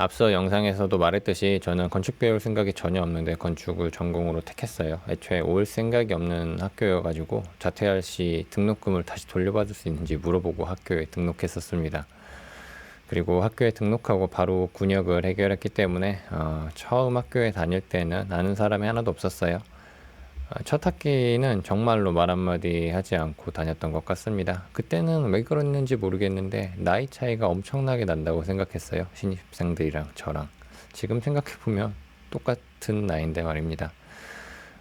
앞서 영상에서도 말했듯이 저는 건축 배울 생각이 전혀 없는데 건축을 전공으로 택했어요. 애초에 올 생각이 없는 학교여가지고 자퇴할 시 등록금을 다시 돌려받을 수 있는지 물어보고 학교에 등록했었습니다. 그리고 학교에 등록하고 바로 군역을 해결했기 때문에 처음 학교에 다닐 때는 아는 사람이 하나도 없었어요. 첫 학기는 정말로 말 한마디 하지 않고 다녔던 것 같습니다. 그때는 왜 그랬는지 모르겠는데 나이 차이가 엄청나게 난다고 생각했어요. 신입생들이랑 저랑. 지금 생각해보면 똑같은 나이인데 말입니다.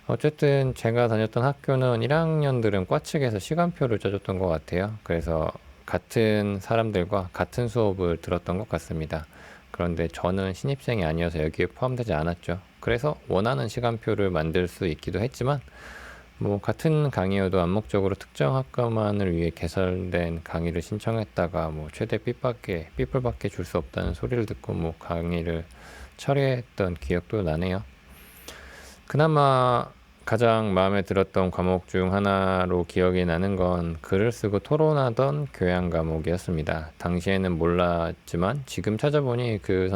어쨌든 제가 다녔던 학교는 1학년들은 과측에서 시간표를 짜줬던 것 같아요. 그래서 같은 사람들과 같은 수업을 들었던 것 같습니다. 그런데 저는 신입생이 아니어서 여기에 포함되지 않았죠. 그래서 원하는 시간표를 만들 수 있기도 했지만 뭐 같은 강의여도 암묵적으로 특정 학과만을 위해 개설된 강의를 신청했다가 뭐 최대 삐뿔밖에 줄 수 없다는 소리를 듣고 뭐 강의를 철회했던 기억도 나네요. 그나마 가장 마음에 들었던 과목 중 하나로 기억이 나는 건 글을 쓰고 토론하던 교양 과목이었습니다. 당시에는 몰랐지만 지금 찾아보니 그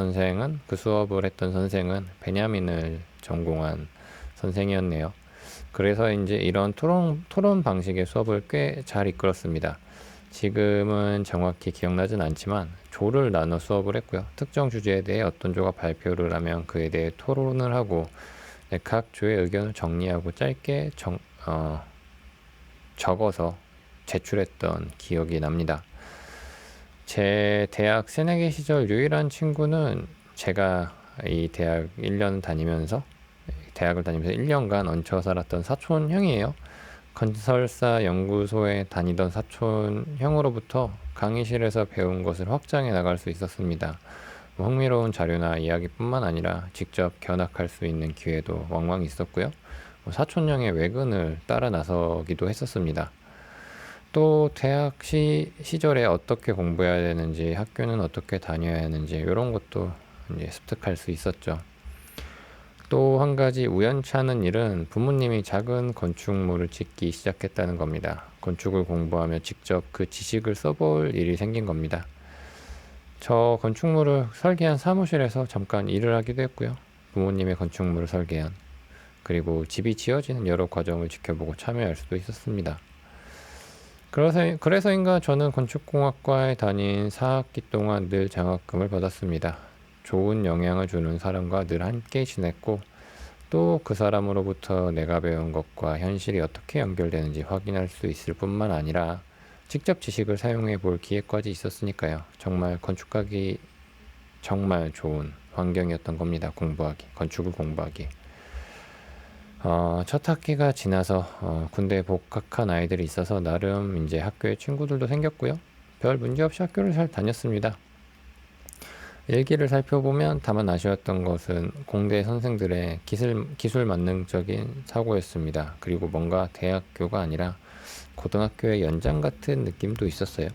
수업을 했던 선생은 베냐민을 전공한 선생이었네요. 그래서 이제 이런 토론 방식의 수업을 꽤 잘 이끌었습니다. 지금은 정확히 기억나진 않지만 조를 나눠 수업을 했고요. 특정 주제에 대해 어떤 조가 발표를 하면 그에 대해 토론을 하고 각 조의 의견을 정리하고 짧게 적어서 제출했던 기억이 납니다. 제 대학 새내기 시절 유일한 친구는 제가 이 대학을 다니면서 1년간 얹혀 살았던 사촌 형이에요. 건설사 연구소에 다니던 사촌 형으로부터 강의실에서 배운 것을 확장해 나갈 수 있었습니다. 흥미로운 자료나 이야기뿐만 아니라 직접 견학할 수 있는 기회도 왕왕 있었고요. 사촌 형의 외근을 따라 나서기도 했었습니다. 또 대학 시절에 어떻게 공부해야 되는지, 학교는 어떻게 다녀야 하는지 이런 것도 이제 습득할 수 있었죠. 또 한 가지 우연찮은 일은 부모님이 작은 건축물을 짓기 시작했다는 겁니다. 건축을 공부하며 직접 그 지식을 써볼 일이 생긴 겁니다. 저 건축물을 설계한 사무실에서 잠깐 일을 하기도 했고요. 부모님의 건축물을 설계한, 그리고 집이 지어지는 여러 과정을 지켜보고 참여할 수도 있었습니다. 그래서인가 저는 건축공학과에 다닌 4학기 동안 늘 장학금을 받았습니다. 좋은 영향을 주는 사람과 늘 함께 지냈고 또 그 사람으로부터 내가 배운 것과 현실이 어떻게 연결되는지 확인할 수 있을 뿐만 아니라 직접 지식을 사용해 볼 기회까지 있었으니까요. 정말 건축하기 정말 좋은 환경이었던 겁니다. 건축을 공부하기. 첫 학기가 지나서 군대에 복학한 아이들이 있어서 나름 이제 학교에 친구들도 생겼고요. 별 문제 없이 학교를 잘 다녔습니다. 일기를 살펴보면 다만 아쉬웠던 것은 공대 선생들의 기술 만능적인 사고였습니다. 그리고 뭔가 대학교가 아니라 고등학교의 연장 같은 느낌도 있었어요.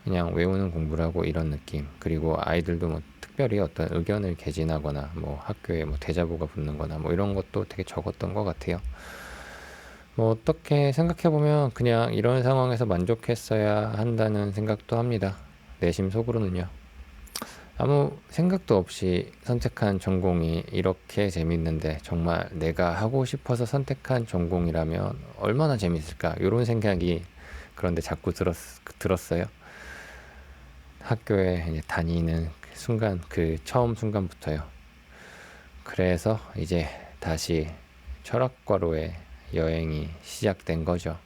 그냥 외우는 공부를 하고 이런 느낌. 그리고 아이들도 뭐 특별히 어떤 의견을 개진하거나 뭐 학교에 뭐 대자보가 붙는 거나 뭐 이런 것도 되게 적었던 것 같아요. 뭐 어떻게 생각해보면 그냥 이런 상황에서 만족했어야 한다는 생각도 합니다. 내심 속으로는요. 아무 생각도 없이 선택한 전공이 이렇게 재밌는데 정말 내가 하고 싶어서 선택한 전공이라면 얼마나 재밌을까 이런 생각이 그런데 자꾸 들었어요. 학교에 이제 다니는 처음 순간부터요. 그래서 이제 다시 철학과로의 여행이 시작된 거죠.